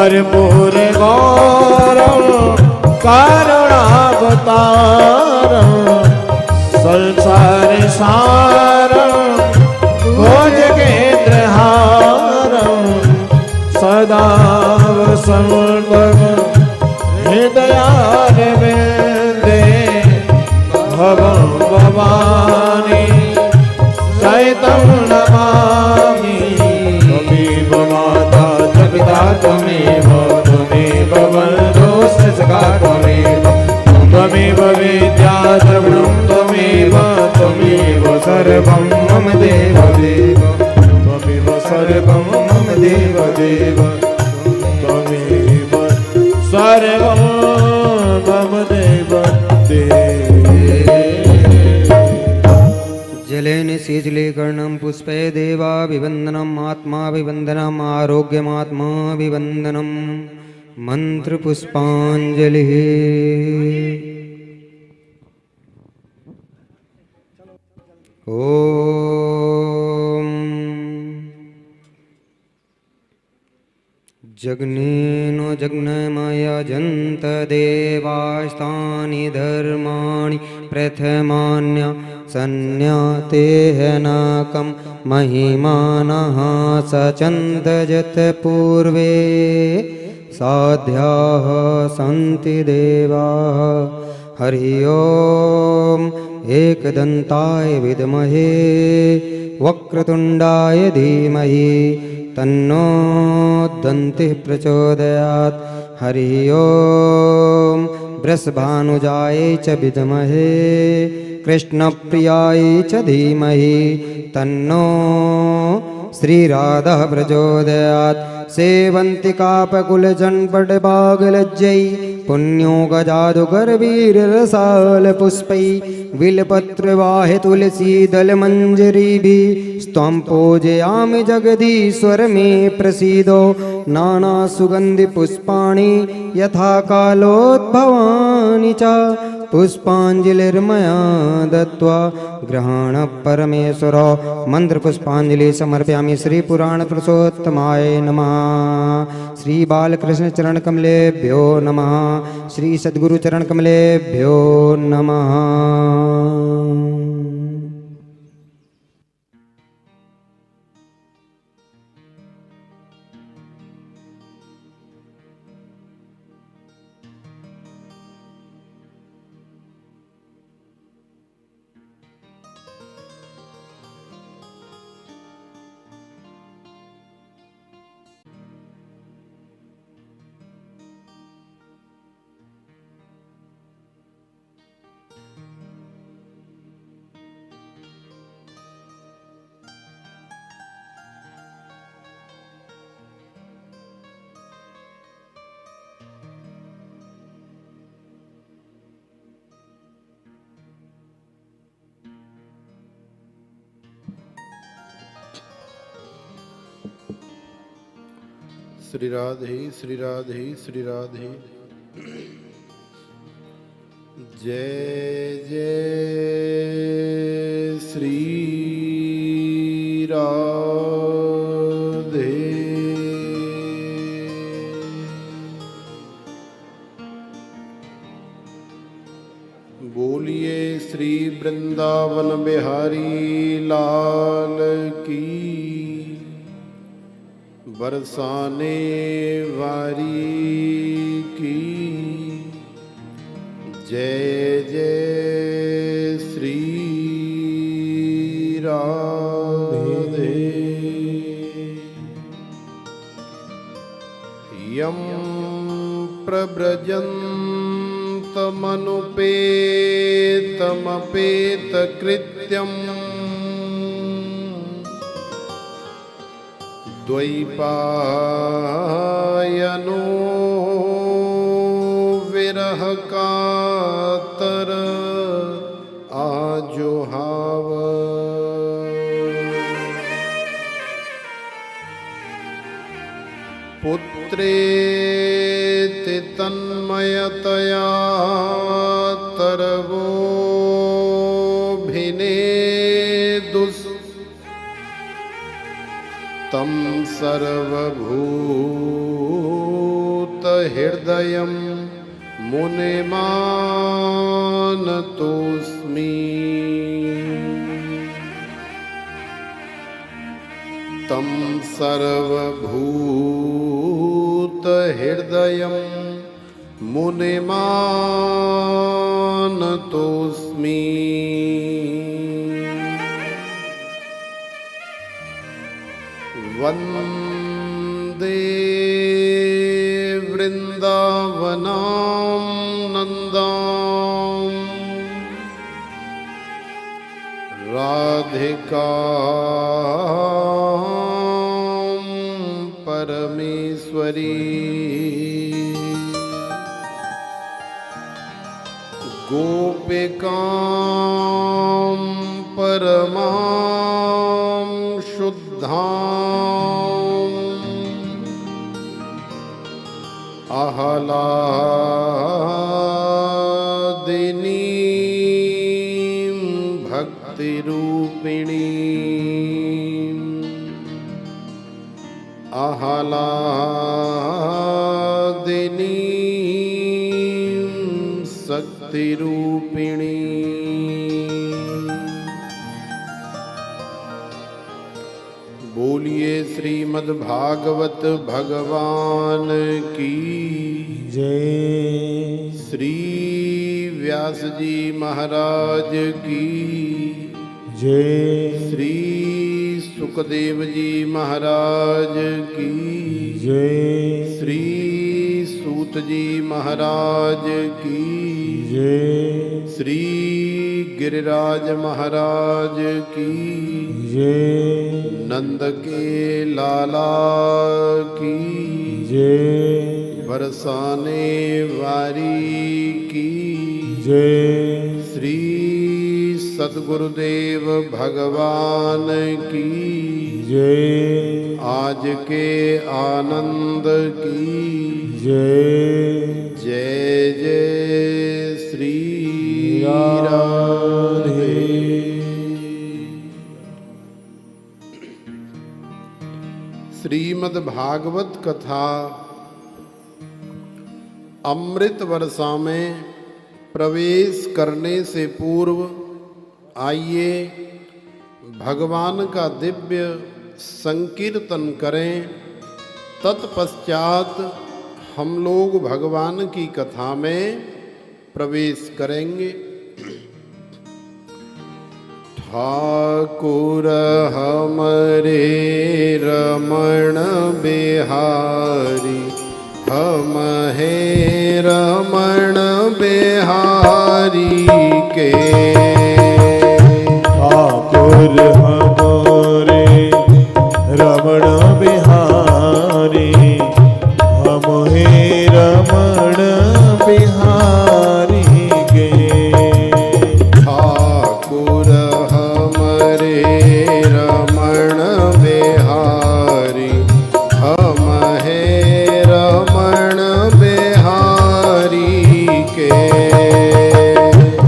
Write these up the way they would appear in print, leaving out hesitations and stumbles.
कर्पूर गौरम करुणावतारम संसार सारम भुजगेन्द्रहारम सदा वसन्तम हृदयारविन्दे भवं भवानी सहितं नमामि। त्वमेव माता च पिता त्वमेव बन्धुश्च सखा त्वमेव विद्या द्रविणं त्वमेव सर्वं मम देवदेव त्वमेव सर्वं मम देवदेव त्वमेव सर्वं मम देवदेव। जलेन शीतलीकरणं पुष्पे देवाभिवन्दनम् आत्माभिवन्दनम् आरोग्यमात्माभिवन्दनम् मंत्रपुष्पाञ्जलिः। ओम जग्नेनो जग्नमयजन्त देवास्तानि धर्माणि प्रथमान्य सन्न्यातेहनाकं महिमानः सचन्दजत पूर्वे साध्याः सन्ति देवाः। हरि ओम एकदन्ताय विद्महे वक्रतुण्डाय धीमहि तन्नो दन्तिः प्रचोदयात्। हरि ओम वृषभानुजाय च विद्महे कृष्णप्रियाय च धीमहि तन्नो श्रीराधः प्रचोदयात्। सेवन्तिकापकुलजन्पटभागलज्जै पुण्यो गजादुगर्वीररसालपुष्पै बिल्वपत्रवाहे तुलसीदलमञ्जरीभिः स्त्वं पूजयामि जगदीश्वर मे प्रसीदो। नानासुगन्धिपुष्पाणि यथा कालोद्भवानि च पुष्पाञ्जलिर्मया दत्त्वा ग्रहण परमेश्वर। मंत्रपुष्पाञ्जलि समर्पयामि श्री पुराण पुरुषोत्तमाय नमः। श्री बालकृष्ण चरण कमलेभ्यो नमः। श्री सद्गुरु चरण कमलेभ्यो नमः। श्री राधे श्री राधे श्री राधे। जय जय श्री राधे। बोलिए श्री वृंदावन बिहारी लाल की। बरसाने वारी की जय जय श्री राधे। यम प्रव्रजन्तमनुपेतमपेतकृत्यम् द्वैपायनो विरह कातर आजुहाव। पुत्रेति तन्मयतया तरवोभिनेदुस् तं सर्वभूतानां हृदयं मुनिमानतोऽस्मि। तं सर्वभूतहृदयं मुनिमानतोऽस्मि। वन्दे वृन्दावनां नन्दां राधिकां परमेश्वरी। गोपिकां परमां शुद्धां आह्लादिनीं भक्तिरूपिणीं आह्लादिनीं शक्तिरूपिणी। बोलिए श्रीमद्भागवत भगवान की जय। श्री व्यास जी महाराज की जय। श्री सुखदेव जी महाराज की जय। श्री सूत जी महाराज की जय। श्री गिरिराज महाराज की जय। नंद के लाला की जय। बरसाने वारी की जय। श्री सद्गुरुदेव भगवान की जय। आज के आनंद की जय। जय जय श्री राधे। श्रीमद् भागवत कथा अमृत वर्षा में प्रवेश करने से पूर्व आइए भगवान का दिव्य संकीर्तन करें। तत्पश्चात हम लोग भगवान की कथा में प्रवेश करेंगे। ठाकुर हमरे रमण बिहारी, हम हे रमण बिहारी के। ठाकुर हमरे रमण बिहारी, हम हे रमण बिहारी के। ठाकुर हमरे रमण बिहारी, हम हे रमण बिहारी के।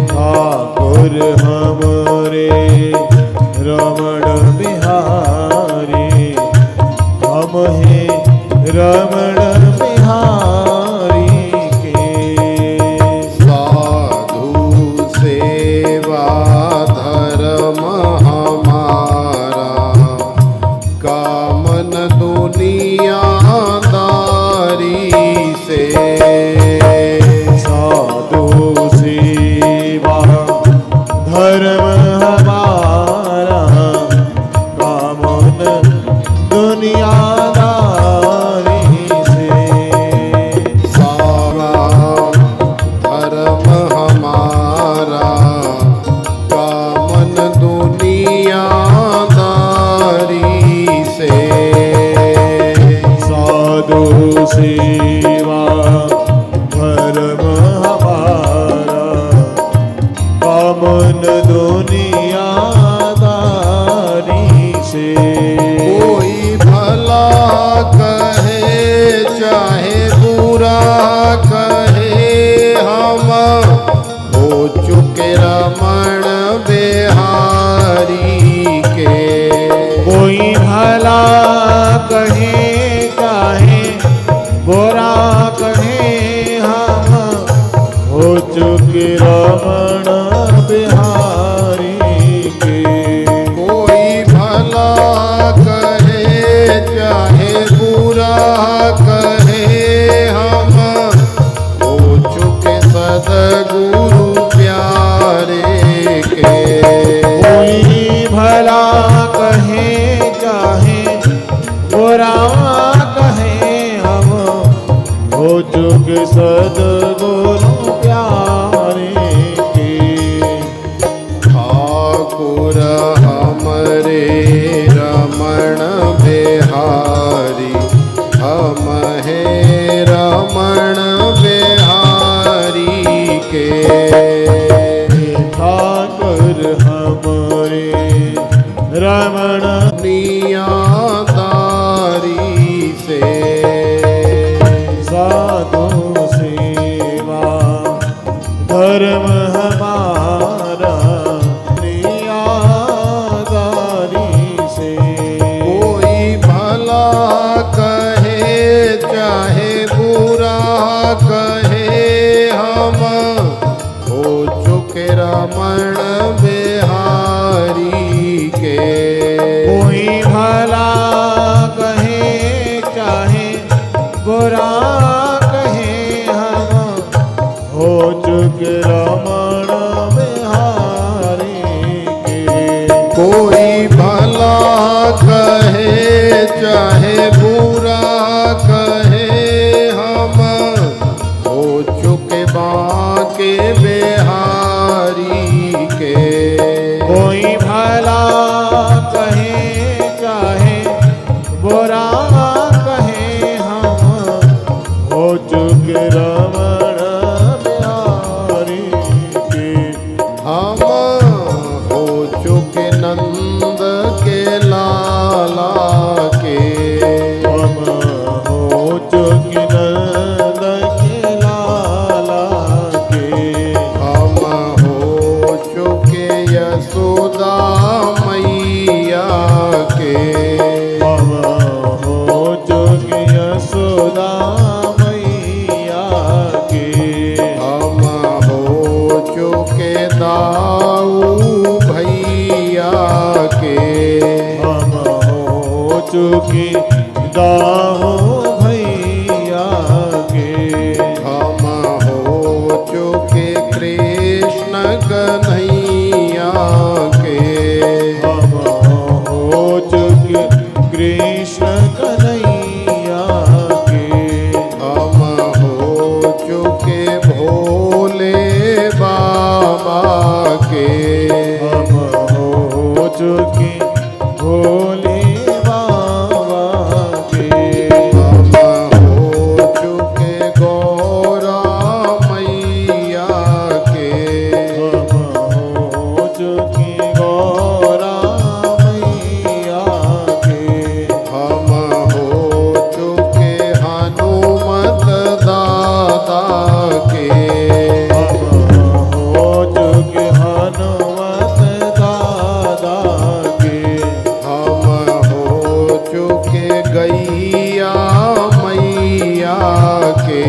ठाकुर हमरे रमण बिहारी, हम हे रमण बिहारी के। साधु सेवा धर्म हमारा, कामन दुनियादारी से। साधु सेवा धर्म हमारा, कामन दुनियादारी से। सारा धर्म हमारा, कामन दुनियादारी से। साधु सेवा धर्म हमारा, कामन दुनियादारी से। कोई भला कहे चाहे बुरा कहे, हम हो चुके रमण बिहारी के। कोई भला कहे चाहे बुरा है रमण बिहारी के। ठाकुर हमारे रमण नियादारी से साधु सेवा धर्म हमारा नियादारी से। कोई भला कहे चाहे बुरा कहे हम हो चुके रमण बिहारी के। कोई भला कहे चाहे बुरा कहे हम हो चुके रमण बिहारी के। कोई भला कहे चाहे बुरा कहे हम हो चुके बाके बिहारी के। कोई भला कहे चाहे बुरा कहे हम हो चुके रमण बिहारी के। हम हो चुके नंद के लाला के। हम हो चुके नंद के लाला के। हम हो चुके यशोदा मैया के। हम हो चुके यशोदा मैया के। हम हो चुके दाऊ भैया के। हम हो चुके दाहो भैया के। हम हो चुके कृष्ण कन्हैया के। हम हो चुके कृष्ण कन्हैया के। हम हो चुके भोले बाबा के। हम हो चुके भोले बाबा के। हम हो चुके गौरा मैया के। हम हो चुके गौरा मैया के। हम हो चुके हनुमत दादा के। हम हो चुके हनुमत दादा के। हम हो चुके गैया मैया के।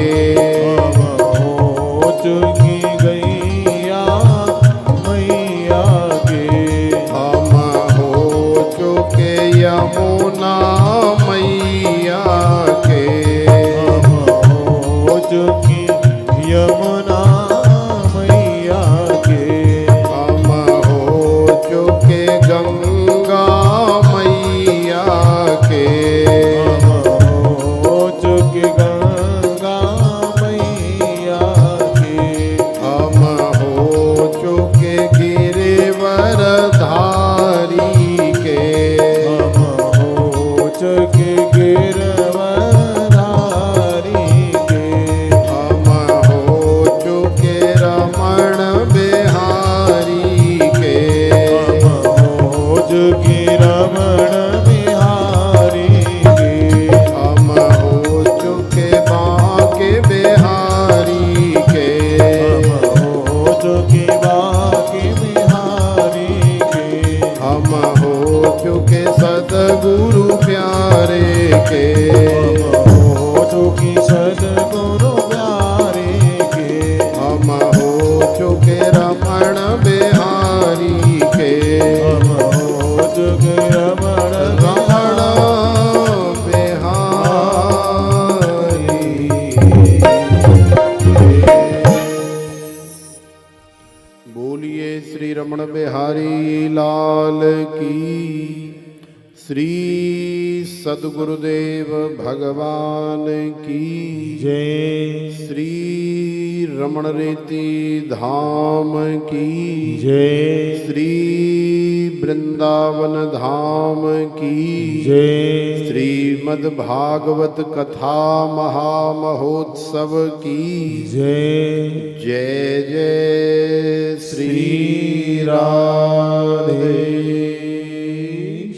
हम हो चुकी गैया मैया के। हम हो चुके यमुना मैया के। हम हो चुकी यमुना मैया के। हम हो चुके गंगा मैया के। हम हो चुके गंगा मैया के। हम हो चुके गिरिवर धारी के। हम हो चुके गिरवधारी के। हम हो चुके रमण बिहारी के। हम हो चुके रमण बिहारी के। हम हो चुके बाके बिहारी के। हम हो चुके बाके बिहारी के। हम हो चुके सदगुरु प्यारे के। हम हो चुके सद्गुरु प्यारे के। हम हो चुके रमण बिहारी के। हम हो चुके रमण रमण बिहारी बोलिए श्री रमण बिहारी लाल की। श्री सद्गुरुदेव भगवान की जय। श्री रमण रेती धाम की जय। श्री वृंदावन धाम की जय। श्रीमद् भागवत कथा महामहोत्सव की जय। जय जय श्री राधे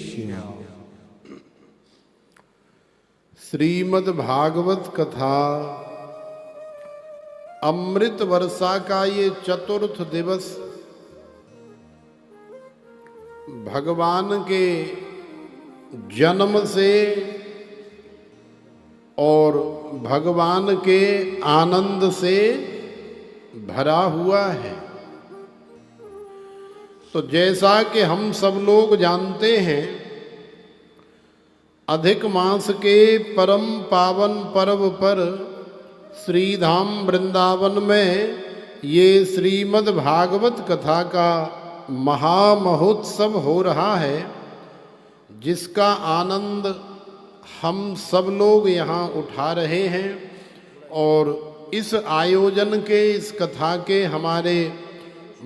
श्याम। श्रीमद् भागवत कथा अमृत वर्षा का ये चतुर्थ दिवस भगवान के जन्म से और भगवान के आनंद से भरा हुआ है। तो जैसा कि हम सब लोग जानते हैं, अधिक मास के परम पावन पर्व पर श्रीधाम वृंदावन में ये श्रीमद् भागवत कथा का महामहोत्सव हो रहा है, जिसका आनंद हम सब लोग यहाँ उठा रहे हैं। और इस आयोजन के, इस कथा के हमारे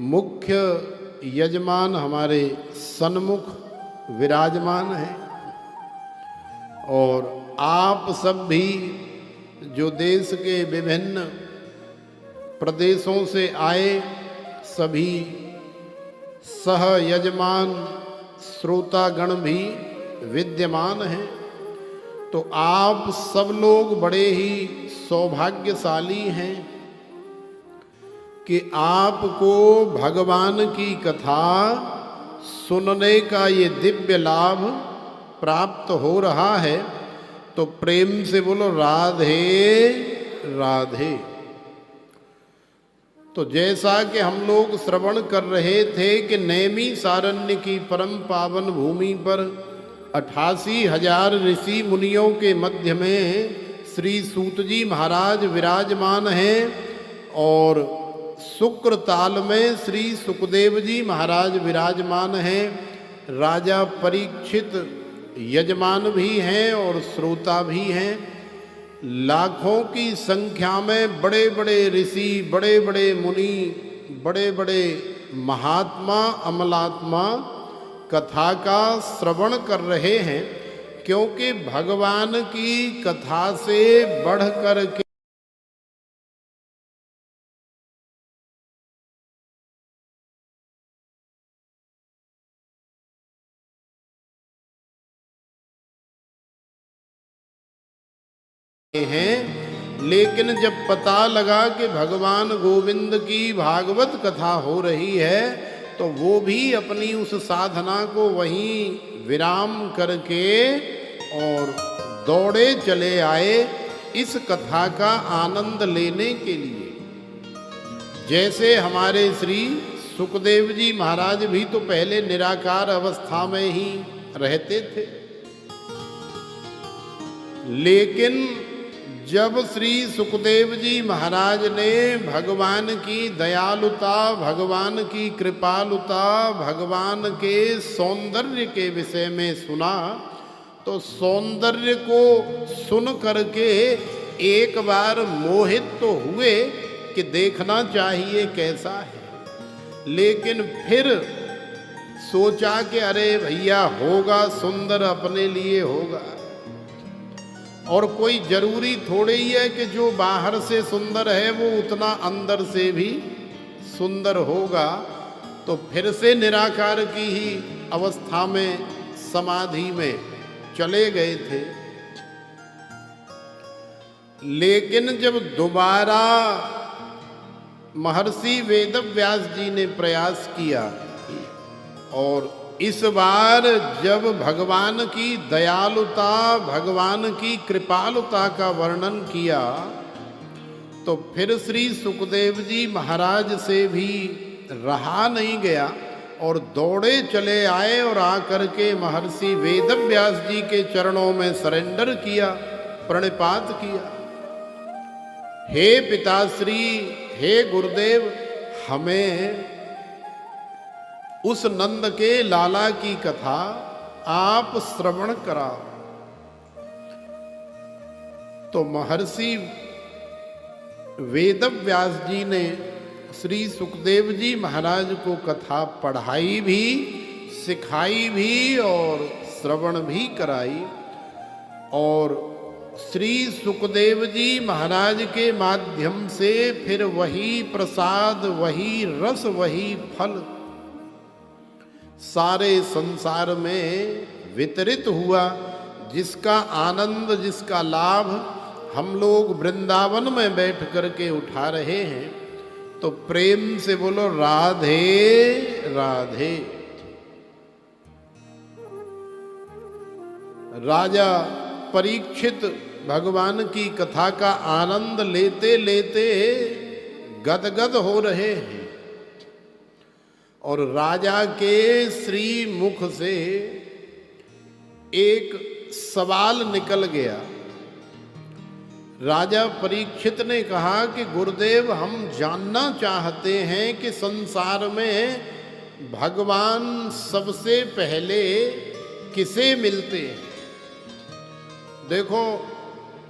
मुख्य यजमान हमारे सन्मुख विराजमान हैं। और आप सब भी जो देश के विभिन्न प्रदेशों से आए, सभी सह यजमान श्रोतागण भी विद्यमान हैं। तो आप सब लोग बड़े ही सौभाग्यशाली हैं कि आपको भगवान की कथा सुनने का ये दिव्य लाभ प्राप्त हो रहा है। तो प्रेम से बोलो राधे राधे। तो जैसा कि हम लोग श्रवण कर रहे थे कि नैमिषारण्य की परम पावन भूमि पर 88,000 ऋषि मुनियों के मध्य में श्री सूत जी महाराज विराजमान हैं और शुक्र ताल में श्री सुखदेव जी महाराज विराजमान हैं। राजा परीक्षित यजमान भी हैं और श्रोता भी हैं। लाखों की संख्या में बड़े बड़े ऋषि, बड़े बड़े मुनि, बड़े बड़े महात्मा, अमलात्मा कथा का श्रवण कर रहे हैं, क्योंकि भगवान की कथा से बढ़कर के हैं। लेकिन जब पता लगा कि भगवान गोविंद की भागवत कथा हो रही है, तो वो भी अपनी उस साधना को वहीं विराम करके और दौड़े चले आए इस कथा का आनंद लेने के लिए। जैसे हमारे श्री सुखदेव जी महाराज भी तो पहले निराकार अवस्था में ही रहते थे, लेकिन जब श्री सुखदेव जी महाराज ने भगवान की दयालुता, भगवान की कृपालुता, भगवान के सौंदर्य के विषय में सुना, तो सौंदर्य को सुन करके एक बार मोहित तो हुए कि देखना चाहिए कैसा है। लेकिन फिर सोचा कि अरे भैया होगा सुंदर, अपने लिए होगा, और कोई जरूरी थोड़े ही है कि जो बाहर से सुंदर है वो उतना अंदर से भी सुंदर होगा। तो फिर से निराकार की ही अवस्था में समाधि में चले गए थे। लेकिन जब दोबारा महर्षि वेदव्यास जी ने प्रयास किया और इस बार जब भगवान की दयालुता, भगवान की कृपालुता का वर्णन किया, तो फिर श्री सुखदेव जी महाराज से भी रहा नहीं गया और दौड़े चले आए और आकर के महर्षि वेदव्यास जी के चरणों में सरेंडर किया, प्रणिपात किया। हे पिताश्री, हे गुरुदेव, हमें उस नंद के लाला की कथा आप श्रवण कराओ। तो महर्षि वेदव्यास जी ने श्री सुखदेव जी महाराज को कथा पढ़ाई भी, सिखाई भी और श्रवण भी कराई। और श्री सुखदेव जी महाराज के माध्यम से फिर वही प्रसाद, वही रस, वही फल सारे संसार में वितरित हुआ, जिसका आनंद, जिसका लाभ हम लोग वृंदावन में बैठ करके उठा रहे हैं। तो प्रेम से बोलो राधे राधे। राजा परीक्षित भगवान की कथा का आनंद लेते लेते गदगद हो रहे हैं। और राजा के श्री मुख से एक सवाल निकल गया। राजा परीक्षित ने कहा कि गुरुदेव, हम जानना चाहते हैं कि संसार में भगवान सबसे पहले किसे मिलते हैं। देखो,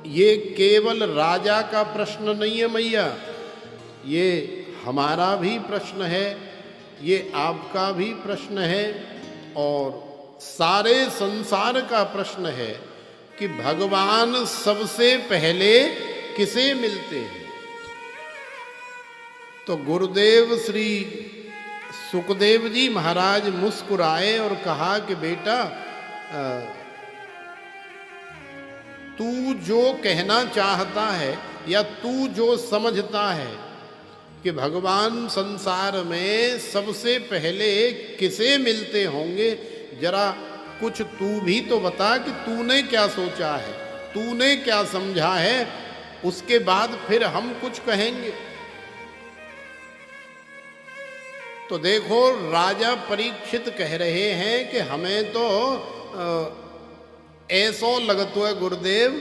ये केवल राजा का प्रश्न नहीं है मैया, ये हमारा भी प्रश्न है, ये आपका भी प्रश्न है, और सारे संसार का प्रश्न है कि भगवान सबसे पहले किसे मिलते हैं। तो गुरुदेव श्री सुखदेव जी महाराज मुस्कुराए और कहा कि बेटा, तू जो कहना चाहता है या तू जो समझता है कि भगवान संसार में सबसे पहले किसे मिलते होंगे, जरा कुछ तू भी तो बता कि तूने क्या सोचा है, तूने क्या समझा है, उसके बाद फिर हम कुछ कहेंगे। तो देखो, राजा परीक्षित कह रहे हैं कि हमें तो ऐसो लगतो है गुरुदेव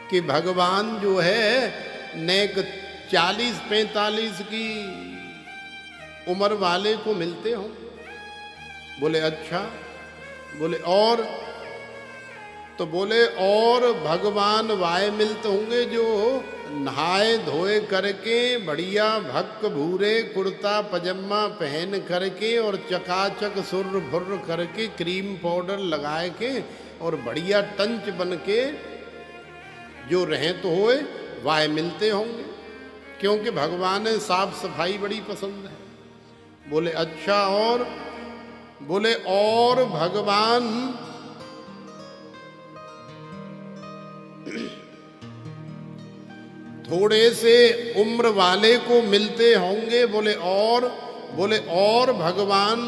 कि भगवान जो है नेक 40-45 की उम्र वाले को मिलते हों। बोले अच्छा। बोले और? तो बोले और भगवान वाय मिलते होंगे जो नहाए धोए करके बढ़िया भक्क भूरे कुर्ता पजामा पहन करके और चकाचक सुर्र भुर्र करके क्रीम पाउडर लगाए के और बढ़िया टंच बन के जो रहे तो होए वाय मिलते होंगे, क्योंकि भगवान ने साफ सफाई बड़ी पसंद है। बोले अच्छा और? बोले और भगवान थोड़े से उम्र वाले को मिलते होंगे। बोले और? बोले और भगवान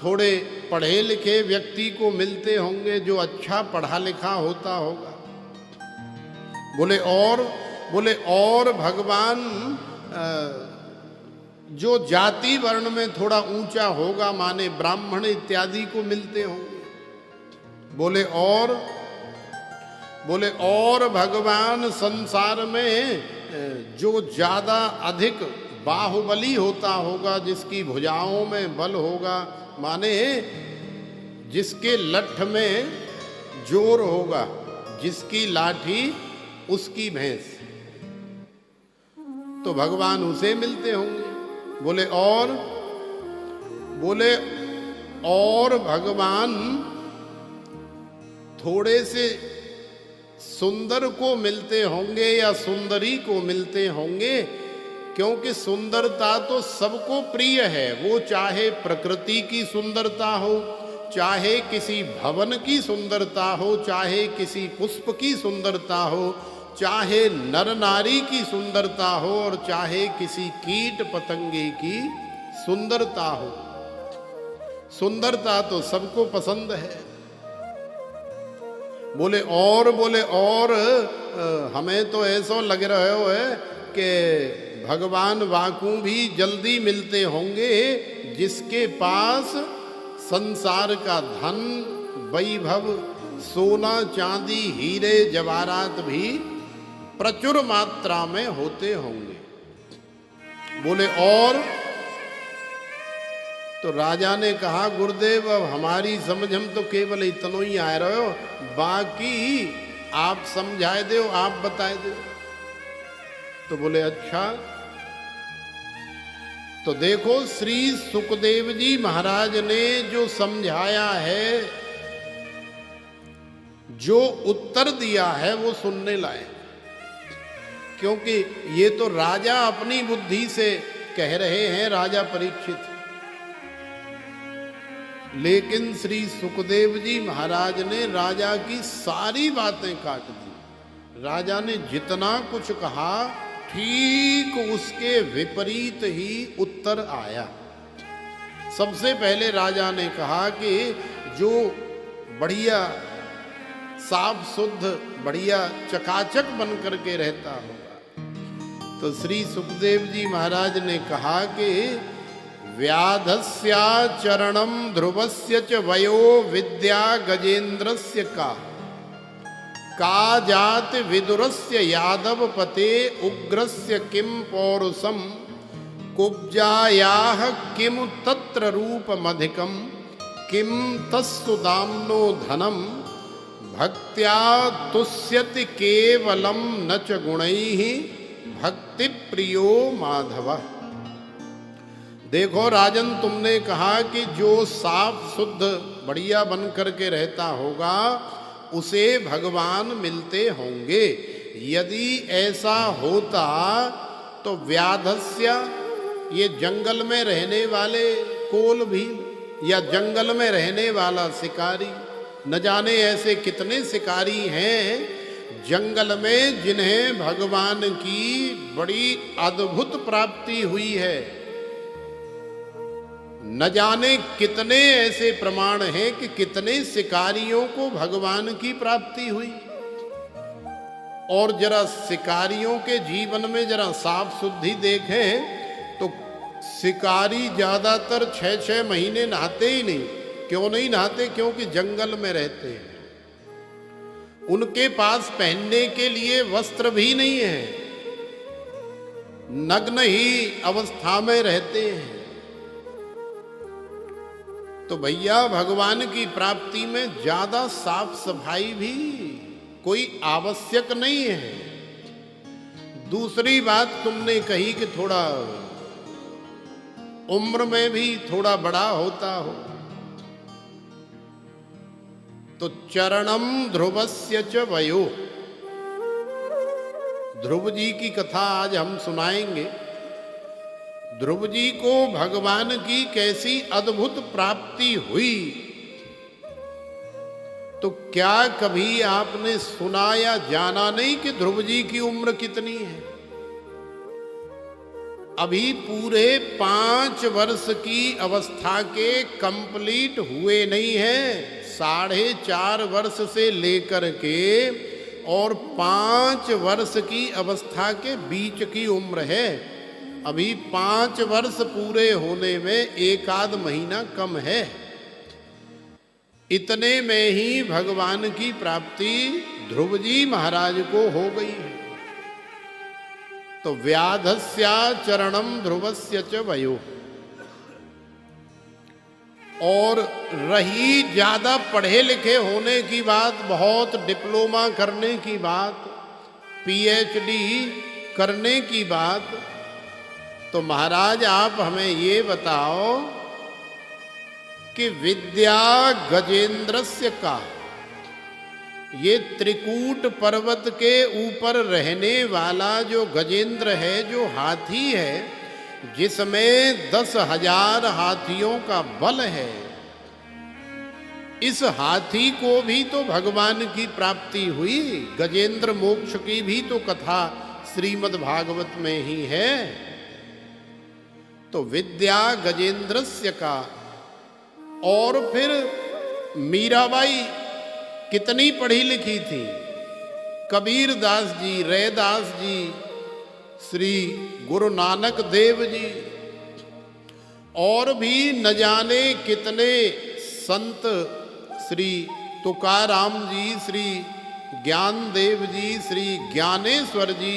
थोड़े पढ़े लिखे व्यक्ति को मिलते होंगे जो अच्छा पढ़ा लिखा होता होगा। बोले और? बोले और भगवान जो जाति वर्ण में थोड़ा ऊंचा होगा, माने ब्राह्मण इत्यादि को मिलते होंगे। बोले और? बोले और भगवान संसार में जो ज्यादा अधिक बाहुबली होता होगा, जिसकी भुजाओं में बल होगा, माने जिसके लठ में जोर होगा, जिसकी लाठी उसकी भैंस, तो भगवान उसे मिलते होंगे। बोले और? बोले और भगवान थोड़े से सुंदर को मिलते होंगे या सुंदरी को मिलते होंगे, क्योंकि सुंदरता तो सबको प्रिय है। वो चाहे प्रकृति की सुंदरता हो, चाहे किसी भवन की सुंदरता हो, चाहे किसी पुष्प की सुंदरता हो, चाहे नर नारी की सुंदरता हो, और चाहे किसी कीट पतंगे की सुंदरता हो। सुंदरता तो सबको पसंद है। बोले और? बोले और हमें तो ऐसा लग रहा है कि भगवान वाकू भी जल्दी मिलते होंगे, जिसके पास संसार का धन, वैभव, सोना चांदी, हीरे जवाहरात भी प्रचुर मात्रा में होते होंगे। बोले और? तो राजा ने कहा गुरुदेव, अब हमारी समझ हम तो केवल इतना ही आ रहे हो, बाकी आप समझाए दो, आप बताए दो। तो बोले अच्छा। तो देखो श्री सुखदेव जी महाराज ने जो समझाया है, जो उत्तर दिया है, वो सुनने लायक। क्योंकि ये तो राजा अपनी बुद्धि से कह रहे हैं, राजा परीक्षित, लेकिन श्री सुखदेव जी महाराज ने राजा की सारी बातें काट दी। राजा ने जितना कुछ कहा ठीक उसके विपरीत ही उत्तर आया। सबसे पहले राजा ने कहा कि जो बढ़िया साफ शुद्ध बढ़िया चकाचक बन करके रहता होगा, तो श्री सुखदेव जी महाराज ने कहा कि व्याधस्या चरणम ध्रुवस्य च वयो विद्या गजेन्द्रस्य का जात विदुरस्य यादव पते उग्रस्य किम पौरुषम कुब्जायाः किम तत्र रूपमधिकम किम तस्सु दाम्नो धनम भक्त्या तुष्यति केवलम न च गुणैः भक्ति प्रियो माधव। देखो राजन, तुमने कहा कि जो साफ शुद्ध बढ़िया बन करके रहता होगा उसे भगवान मिलते होंगे। यदि ऐसा होता तो व्याधस्य, ये जंगल में रहने वाले कोल भी या जंगल में रहने वाला शिकारी, न जाने ऐसे कितने शिकारी हैं जंगल में जिन्हें भगवान की बड़ी अद्भुत प्राप्ति हुई है। न जाने कितने ऐसे प्रमाण हैं कि कितने शिकारियों को भगवान की प्राप्ति हुई। और जरा शिकारियों के जीवन में जरा साफ शुद्धि देखें तो शिकारी ज्यादातर 6-6 महीने नहाते ही नहीं। क्यों नहीं नहाते? क्योंकि जंगल में रहते हैं, उनके पास पहनने के लिए वस्त्र भी नहीं है, नग्न ही अवस्था में रहते हैं। तो भैया भगवान की प्राप्ति में ज्यादा साफ सफाई भी कोई आवश्यक नहीं है। दूसरी बात तुमने कही कि थोड़ा उम्र में भी थोड़ा बड़ा होता हो, तो चरणम ध्रुवस्य च वयो, ध्रुव जी की कथा आज हम सुनाएंगे। ध्रुव जी को भगवान की कैसी अद्भुत प्राप्ति हुई, तो क्या कभी आपने सुना या जाना नहीं कि ध्रुव जी की उम्र कितनी है? अभी पूरे 5 वर्ष की अवस्था के कंप्लीट हुए नहीं है। 4.5 वर्ष से लेकर के और 5 वर्ष की अवस्था के बीच की उम्र है। अभी 5 वर्ष पूरे होने में 1 महीना कम है। इतने में ही भगवान की प्राप्ति ध्रुव जी महाराज को हो गई है। तो व्याधस्या चरणम ध्रुवस्य च वयो। और रही ज्यादा पढ़े लिखे होने की बात, बहुत डिप्लोमा करने की बात, PhD करने की बात, तो महाराज आप हमें ये बताओ कि विद्या गजेंद्रस्य का, ये त्रिकूट पर्वत के ऊपर रहने वाला जो गजेंद्र है, जो हाथी है, जिसमें 10,000 हाथियों का बल है, इस हाथी को भी तो भगवान की प्राप्ति हुई। गजेंद्र मोक्ष की भी तो कथा श्रीमद् भागवत में ही है। तो विद्या गजेंद्रस्य का। और फिर मीराबाई कितनी पढ़ी लिखी थी, कबीर दास जी, रैदास जी, श्री गुरु नानक देव जी, और भी न जाने कितने संत, श्री तुकाराम जी, श्री ज्ञानदेव जी, श्री ज्ञानेश्वर जी,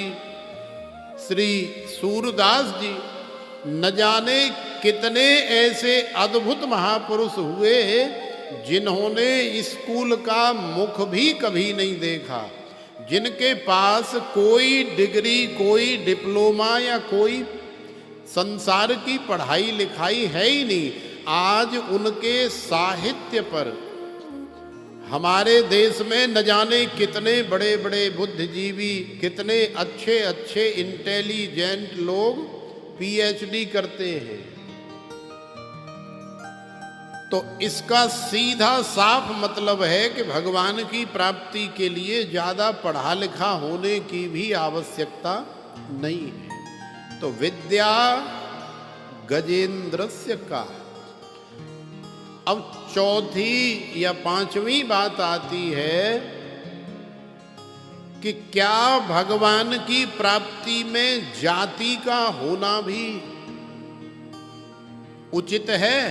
श्री सूरदास जी, न जाने कितने ऐसे अद्भुत महापुरुष हुए जिन्होंने स्कूल का मुख भी कभी नहीं देखा, जिनके पास कोई डिग्री, कोई डिप्लोमा या कोई संसार की पढ़ाई लिखाई है ही नहीं। आज उनके साहित्य पर हमारे देश में न जाने कितने बड़े बड़े बुद्धिजीवी, कितने अच्छे अच्छे इंटेलिजेंट लोग पीएचडी करते हैं। तो इसका सीधा साफ मतलब है कि भगवान की प्राप्ति के लिए ज्यादा पढ़ा लिखा होने की भी आवश्यकता नहीं है। तो विद्या गजेंद्रस्य का। अब चौथी या पांचवी बात आती है कि क्या भगवान की प्राप्ति में जाति का होना भी उचित है?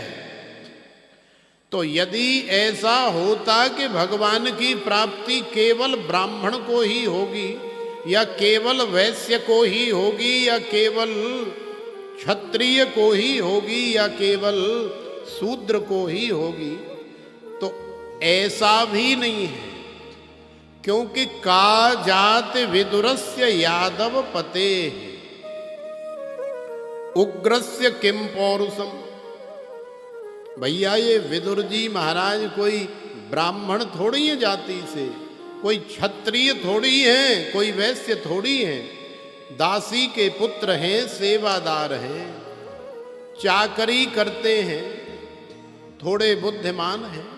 तो यदि ऐसा होता कि भगवान की प्राप्ति केवल ब्राह्मण को ही होगी, या केवल वैश्य को ही होगी, या केवल क्षत्रिय को ही होगी, या केवल शूद्र को ही होगी, तो ऐसा भी नहीं है। क्योंकि का जात विदुरस्य यादव पते उग्रस्य किम पौरुषम। भैया ये विदुर जी महाराज कोई ब्राह्मण थोड़ी है जाति से, कोई क्षत्रिय थोड़ी है, कोई वैश्य थोड़ी है। दासी के पुत्र हैं, सेवादार हैं, चाकरी करते हैं, थोड़े बुद्धिमान हैं,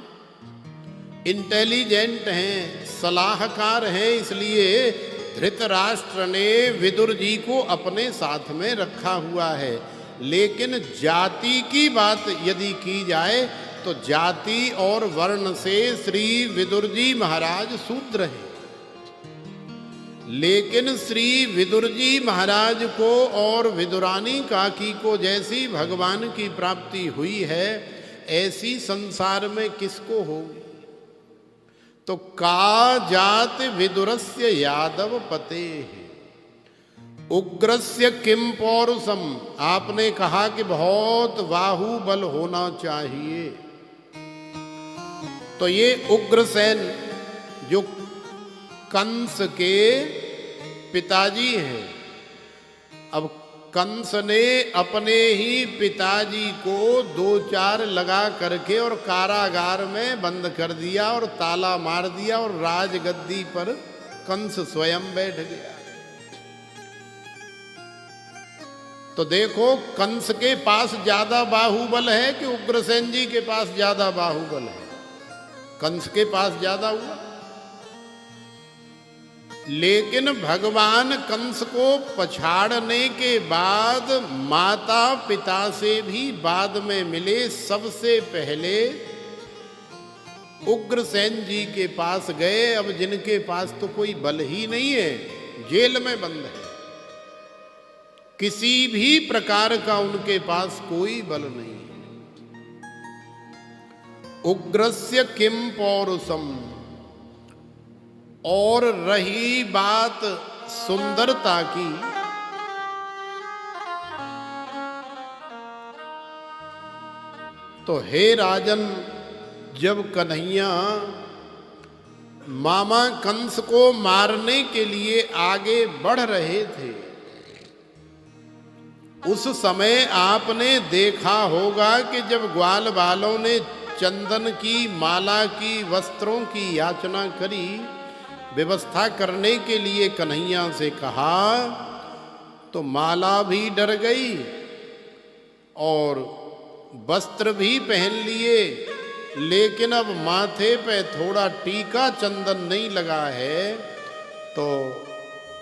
इंटेलिजेंट हैं, सलाहकार हैं। इसलिए धृतराष्ट्र ने विदुर जी को अपने साथ में रखा हुआ है। लेकिन जाति की बात यदि की जाए तो जाति और वर्ण से श्री विदुर जी महाराज शूद्र हैं। लेकिन श्री विदुर जी महाराज को और विदुरानी काकी को जैसी भगवान की प्राप्ति हुई है, ऐसी संसार में किसको होगी? तो का जात विदुरस्य यादव पते उग्रस्य किम पौरुषम। आपने कहा कि बहुत बाहुबल होना चाहिए। तो ये उग्रसेन जो कंस के पिताजी हैं, अब कंस ने अपने ही पिताजी को 2-4 लगा करके और कारागार में बंद कर दिया और ताला मार दिया और राजगद्दी पर कंस स्वयं बैठ गया। तो देखो कंस के पास ज्यादा बाहुबल है कि उग्रसेन जी के पास ज्यादा बाहुबल है? कंस के पास ज्यादा हुआ। लेकिन भगवान कंस को पछाड़ने के बाद माता पिता से भी बाद में मिले। सबसे पहले उग्रसेन जी के पास गए। अब जिनके पास तो कोई बल ही नहीं है, जेल में बंद है, किसी भी प्रकार का उनके पास कोई बल नहीं है। उग्रस्य किम पौरुषम। और रही बात सुंदरता की, तो हे राजन, जब कन्हैया मामा कंस को मारने के लिए आगे बढ़ रहे थे, उस समय आपने देखा होगा कि जब ग्वाल वालों ने चंदन की माला की वस्त्रों की याचना करी, व्यवस्था करने के लिए कन्हैया से कहा, तो माला भी डर गई और वस्त्र भी पहन लिए। लेकिन अब माथे पे थोड़ा टीका चंदन नहीं लगा है, तो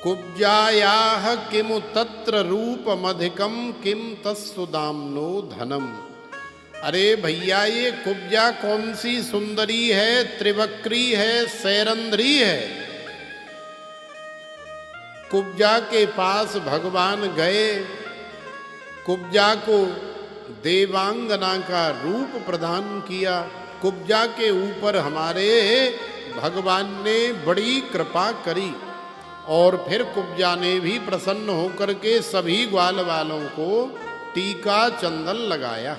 कुब्जायाः किमु तत्र रूपमधिकं किम तत्सुदाम्नो धनम। अरे भैया, ये कुब्जा कौन सी सुंदरी है, त्रिवक्री है, सैरंध्री है। कुब्जा के पास भगवान गए, कुब्जा को देवांगना का रूप प्रदान किया। कुब्जा के ऊपर हमारे भगवान ने बड़ी कृपा करी और फिर कुब्जा ने भी प्रसन्न होकर के सभी ग्वाल वालों को टीका चंदन लगाया।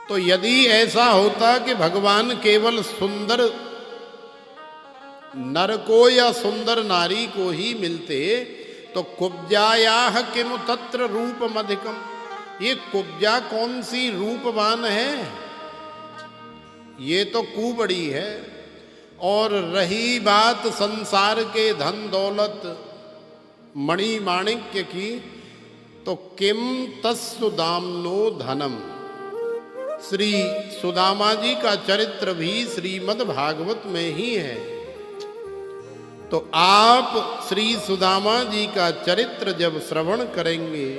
तो यदि ऐसा होता कि भगवान केवल सुंदर नर को या सुंदर नारी को ही मिलते, तो कुब्जायाह किम तत्र रूपम अधिकम, ये कुब्जा कौन सी रूपवान है, ये तो कुबड़ी है। और रही बात संसार के धन दौलत मणि माणिक्य की, तो किम तत्सुदाम्नो धनम। श्री सुदामा जी का चरित्र भी श्रीमद् भागवत में ही है। तो आप श्री सुदामा जी का चरित्र जब श्रवण करेंगे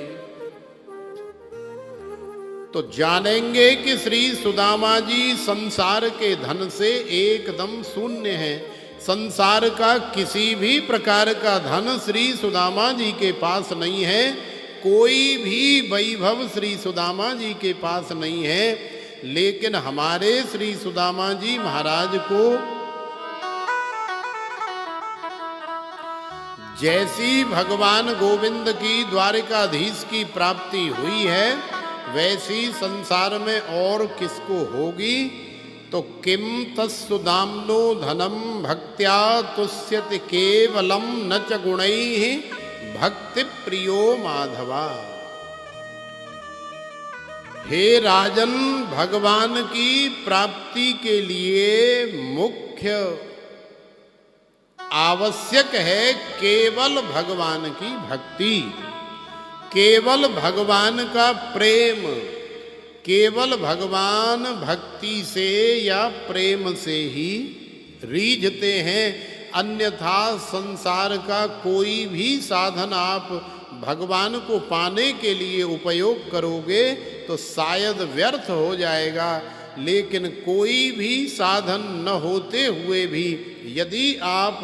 तो जानेंगे कि श्री सुदामा जी संसार के धन से एकदम शून्य है। संसार का किसी भी प्रकार का धन श्री सुदामा जी के पास नहीं है, कोई भी वैभव श्री सुदामा जी के पास नहीं है। लेकिन हमारे श्री सुदामा जी महाराज को जैसी भगवान गोविंद की द्वारिकाधीश की प्राप्ति हुई है, वैसी संसार में और किसको होगी। तो किम तत्सुदाम्नो धनम भक्त्या तुष्यति केवलम न च गुणैः भक्ति प्रियो माधवा। हे राजन, भगवान की प्राप्ति के लिए मुख्य आवश्यक है केवल भगवान की भक्ति, केवल भगवान का प्रेम। केवल भगवान भक्ति से या प्रेम से ही रीझते हैं, अन्यथा संसार का कोई भी साधन आप भगवान को पाने के लिए उपयोग करोगे तो शायद व्यर्थ हो जाएगा। लेकिन कोई भी साधन न होते हुए भी यदि आप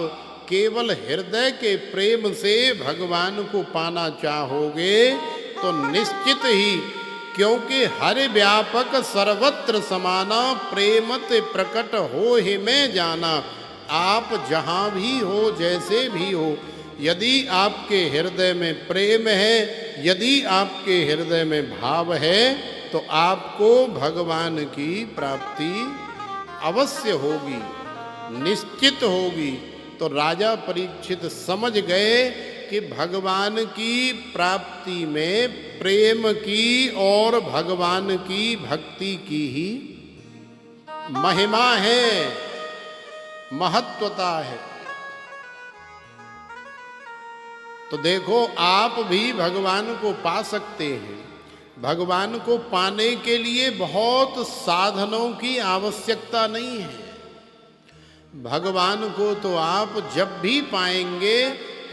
केवल हृदय के प्रेम से भगवान को पाना चाहोगे तो निश्चित ही, क्योंकि हर व्यापक सर्वत्र समाना प्रेमत प्रकट हो ही में जाना। आप जहाँ भी हो, जैसे भी हो, यदि आपके हृदय में प्रेम है, यदि आपके हृदय में भाव है, तो आपको भगवान की प्राप्ति अवश्य होगी, निश्चित होगी। तो राजा परीक्षित समझ गए कि भगवान की प्राप्ति में प्रेम की और भगवान की भक्ति की ही महिमा है, महत्वता है। तो देखो, आप भी भगवान को पा सकते हैं। भगवान को पाने के लिए बहुत साधनों की आवश्यकता नहीं है। भगवान को तो आप जब भी पाएंगे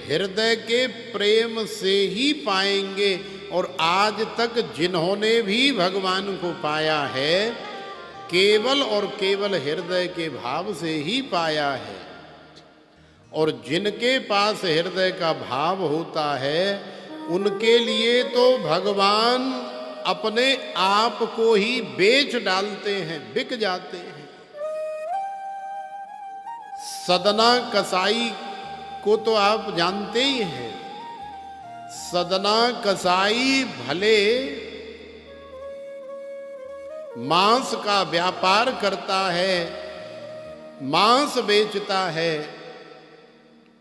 हृदय के प्रेम से ही पाएंगे। और आज तक जिन्होंने भी भगवान को पाया है, केवल और केवल हृदय के भाव से ही पाया है। और जिनके पास हृदय का भाव होता है, उनके लिए तो भगवान अपने आप को ही बेच डालते हैं, बिक जाते हैं। सदना कसाई को तो आप जानते ही हैं। सदना कसाई भले मांस का व्यापार करता है, मांस बेचता है,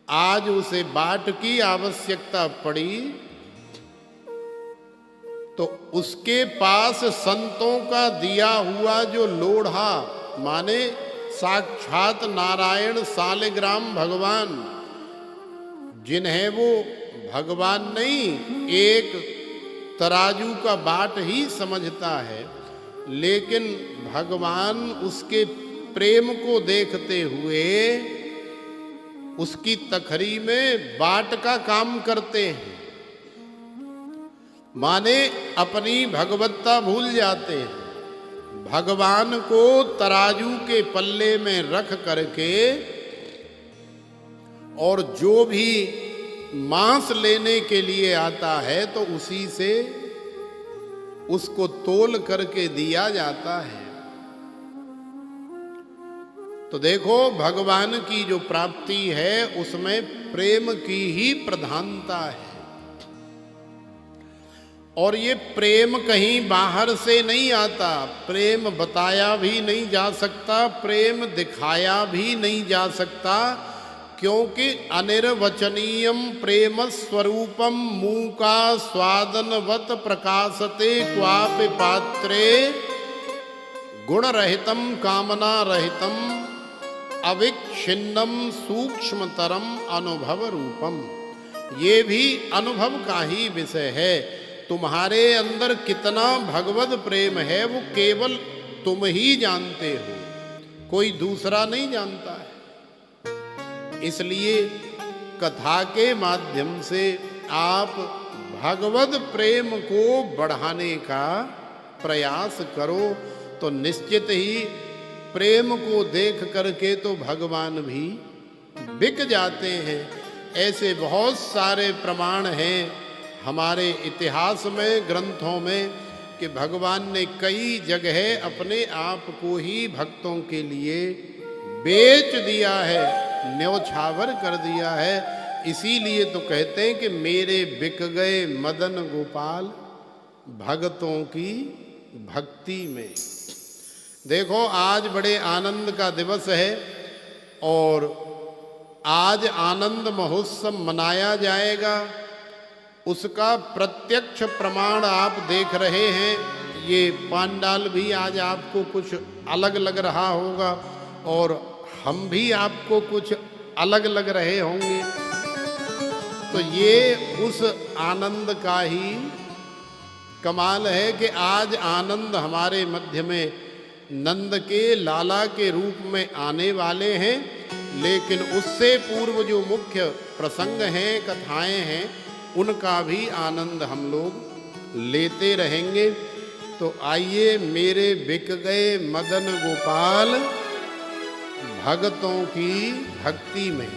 आज उसे बाट की आवश्यकता पड़ी तो उसके पास संतों का दिया हुआ जो लोढ़ा, माने साक्षात नारायण सालिग्राम भगवान, जिन्हें वो भगवान नहीं, एक तराजू का बाट ही समझता है, लेकिन भगवान उसके प्रेम को देखते हुए उसकी तखरी में बाट का काम करते हैं। माने अपनी भगवत्ता भूल जाते हैं। भगवान को तराजू के पल्ले में रख करके और जो भी मांस लेने के लिए आता है तो उसी से उसको तोल करके दिया जाता है। तो देखो, भगवान की जो प्राप्ति है उसमें प्रेम की ही प्रधानता है। और ये प्रेम कहीं बाहर से नहीं आता, प्रेम बताया भी नहीं जा सकता, प्रेम दिखाया भी नहीं जा सकता। क्योंकि अनिर्वचनीयम प्रेम स्वरूपम मूका स्वादनवत प्रकाशते क्वापि पात्रे गुण रहितम कामना रहितम अविच्छिन्नम सूक्ष्मतरम अनुभव रूपम। ये भी अनुभव का ही विषय है। तुम्हारे अंदर कितना भगवत प्रेम है वो केवल तुम ही जानते हो, कोई दूसरा नहीं जानता है। इसलिए कथा के माध्यम से आप भगवत प्रेम को बढ़ाने का प्रयास करो तो निश्चित ही प्रेम को देख करके तो भगवान भी बिक जाते हैं। ऐसे बहुत सारे प्रमाण हैं हमारे इतिहास में, ग्रंथों में, कि भगवान ने कई जगह अपने आप को ही भक्तों के लिए बेच दिया है, न्योछावर कर दिया है। इसीलिए तो कहते हैं कि मेरे बिक गए मदन गोपाल भक्तों की भक्ति में। देखो आज बड़े आनंद का दिवस है और आज आनंद महोत्सव मनाया जाएगा। उसका प्रत्यक्ष प्रमाण आप देख रहे हैं। ये पांडाल भी आज आपको कुछ अलग लग रहा होगा और हम भी आपको कुछ अलग लग रहे होंगे। तो ये उस आनंद का ही कमाल है कि आज आनंद हमारे मध्य में नंद के लाला के रूप में आने वाले हैं। लेकिन उससे पूर्व जो मुख्य प्रसंग हैं, कथाएं हैं, उनका भी आनंद हम लोग लेते रहेंगे। तो आइए मेरे बिक गए मदन गोपाल भक्तों की भक्ति में।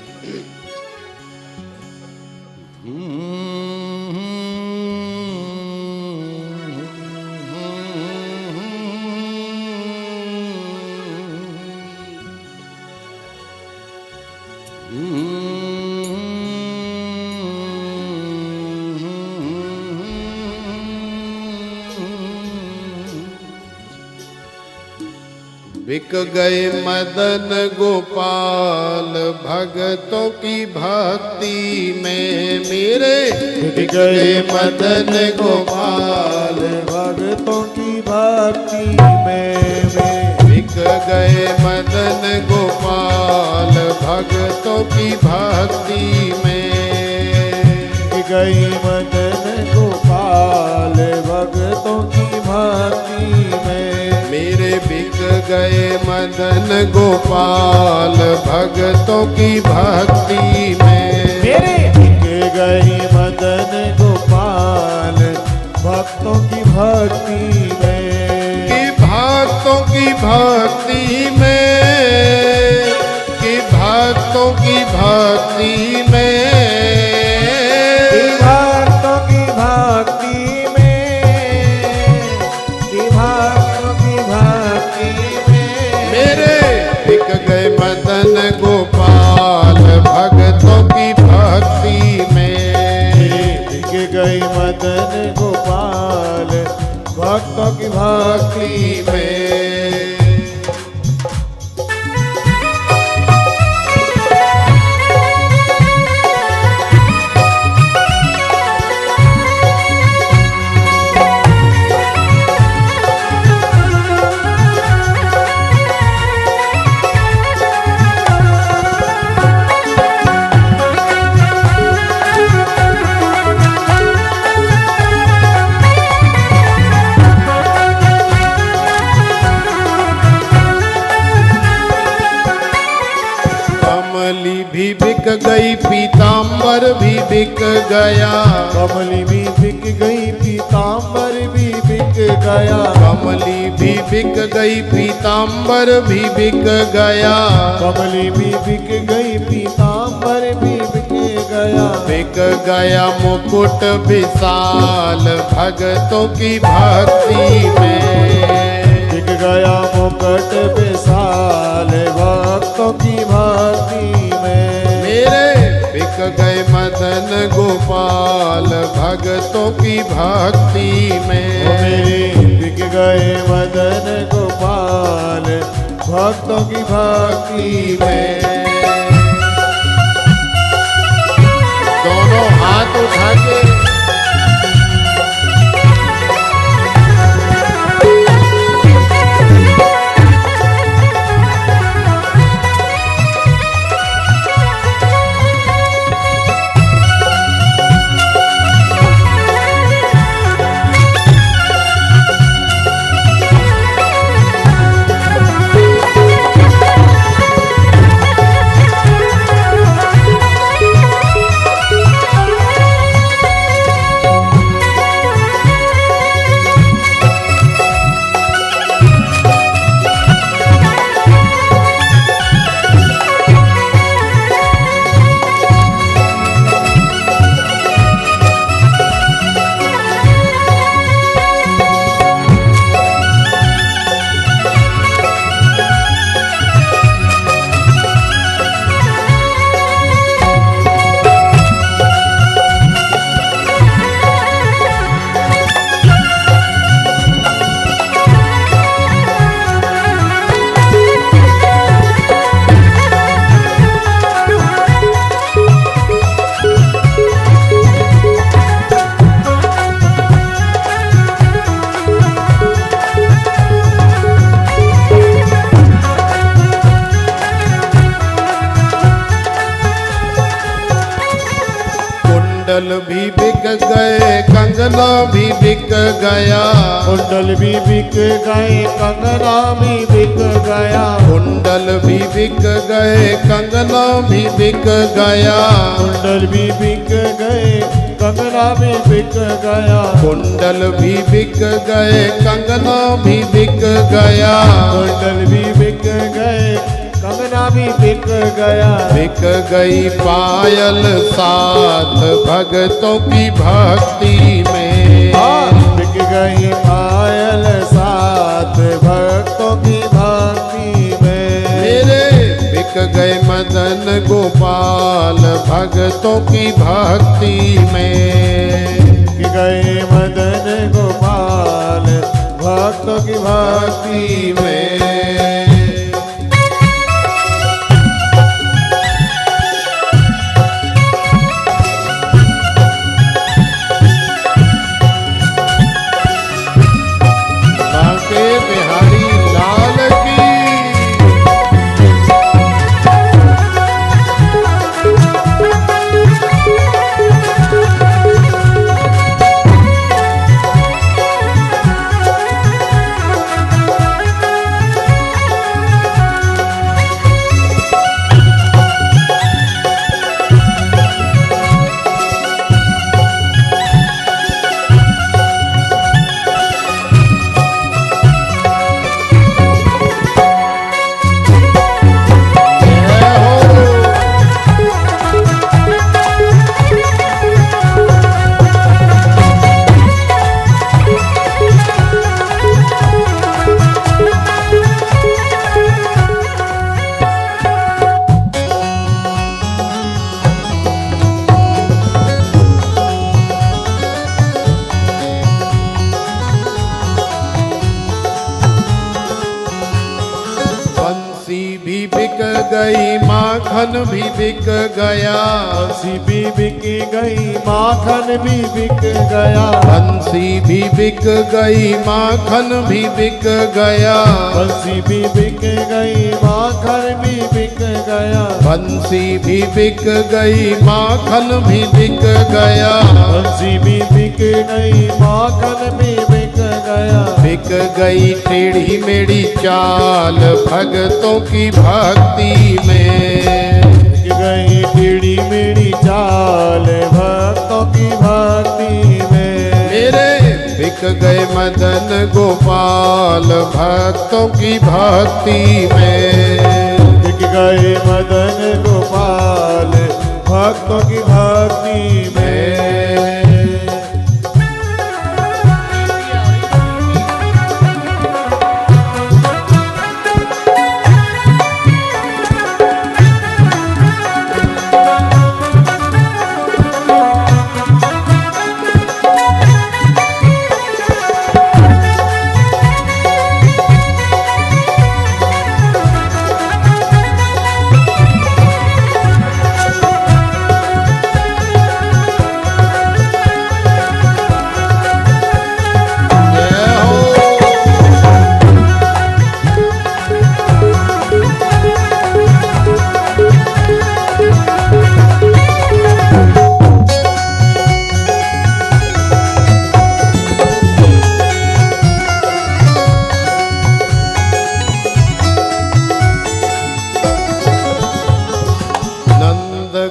बिक गए मदन गोपाल भक्तों की भक्ति में, मेरे बिक गए मदन गोपाल भक्तों की भक्ति में। बिक गए मदन गोपाल भक्तों की भक्ति में। बिक गई मदन गोपाल भक्तों की भक्ति में। मेरे बिक गए मदन गोपाल भक्तों की भक्ति में। मेरे बिक गई मदन गोपाल भक्तों की भक्ति में। कि भक्तों की भक्ति में, कि भक्तों की भक्ति में, भक्तों की भक्ति में, कि भक्तों की भक्ति में। मेरे बिक गए मदन गोपाल भक्तों की भक्ति में। बिक गई मदन गोपाल भक्तों की भक्ति में। भी बिक गई, पीताम्बर भी बिक गया। कमली भी बिक गई, पीताम्बर भी बिक गया। कमली भी बिक गई, पीताम्बर भी बिक गया। कमली भी बिक गई, पीताम्बर भी बिक गया। बिक गया मुकुट विशाल भक्तों की भक्ति में। बिक गया मुकुट विशाल भक्तों की भक्ति में। मेरे बिक गए मदन गोपाल भक्तों की भक्ति में। मेरे बिक गए मदन गोपाल भक्तों की भक्ति में। कुंडल भी बिक गए कंगना भी बिक गया कुंडल भी बिक गए कंगना भी बिक गया कुंडल भी बिक गए कंगना भी बिक गया कुंडल भी बिक गए कंगना भी बिक गया कुंडल भी बिक गए कंगना भी बिक गया कुंडल भी बिक गए कंगना भी बिक गया बिक गई पायल साथ भक्तों की भक्ति में बिक गई पायल साथ भक्तों की भक्ति में मेरे बिक गए मदन गोपाल भक्तों की भक्ति में बिक गए मदन गोपाल भक्तों की भक्ति में बिहारी लाल की भी बिक गई माखन भी बिक गया बंसी भी बिक गई माखन भी बिक गया बंसी भी बिक गई माखन भी बिक गया बंसी भी बिक गई माखन भी बिक गया बंसी भी बिक गई माखन भी बिक गया बंसी भी बिक गई माखन भी बिक गया बिक गई टेढ़ी मेढ़ी चाल भक्तों की भक्ति में बिक गई टेढ़ी मेढ़ी चाल भक्तों की भक्ति में मेरे बिक गए मदन गोपाल भक्तों की भक्ति में बिक गए मदन गोपाल भक्तों की भक्ति में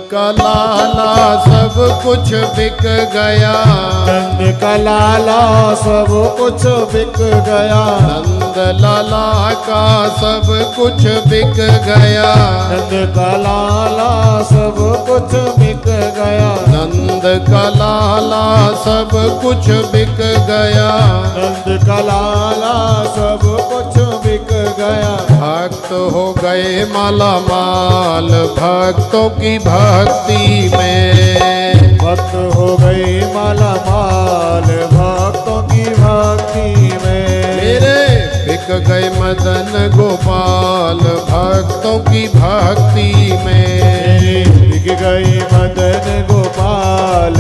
का लाला सब कुछ बिक गया नंद का लाला सब कुछ बिक गया नंद लाला का सब कुछ बिक गया नंद का लाला सब कुछ बिक गया नंद का लाला सब कुछ बिक गया नंद का लाला सब कुछ बिक गया भक्त हो गए माला माल भक्तों की भक्ति में भक्त हो गई माला माल भक्तों की भक्ति में मेरे बिक गए मदन गोपाल भक्तों की भक्ति में बिक गई मदन गोपाल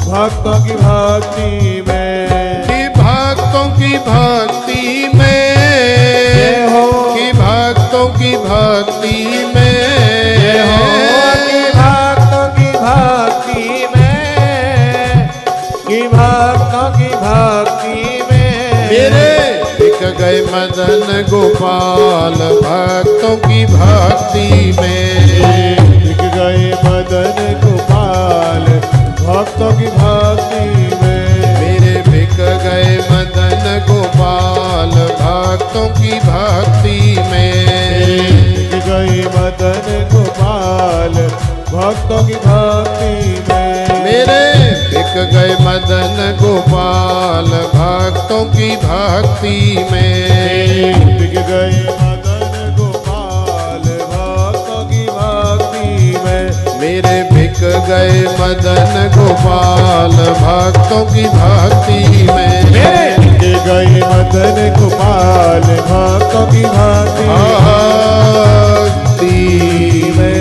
भक्तों की भक्ति में कि भक्तों की भक्ति में हो कि भक्तों की भक्ति में भक्तों की भक्ति में भक्तों की भक्ति में मेरे बिक गए मदन गोपाल भक्तों की भक्ति में। बिक गए मदन गोपाल भक्तों की भक्ति में मेरे बिक गए मदन गोपाल भक्तों की भक्ति में। बिक गए मदन गोपाल भक्तों की भक्ति में मेरे बिक गए मदन गोपाल भक्तों की भक्ति में। बिक गए मदन गोपाल भक्तों की भक्ति में मेरे बिक गए मदन गोपाल भक्तों की भक्ति में। बिक गए मदन गोपाल भक्तों की भक्ति भक्ति में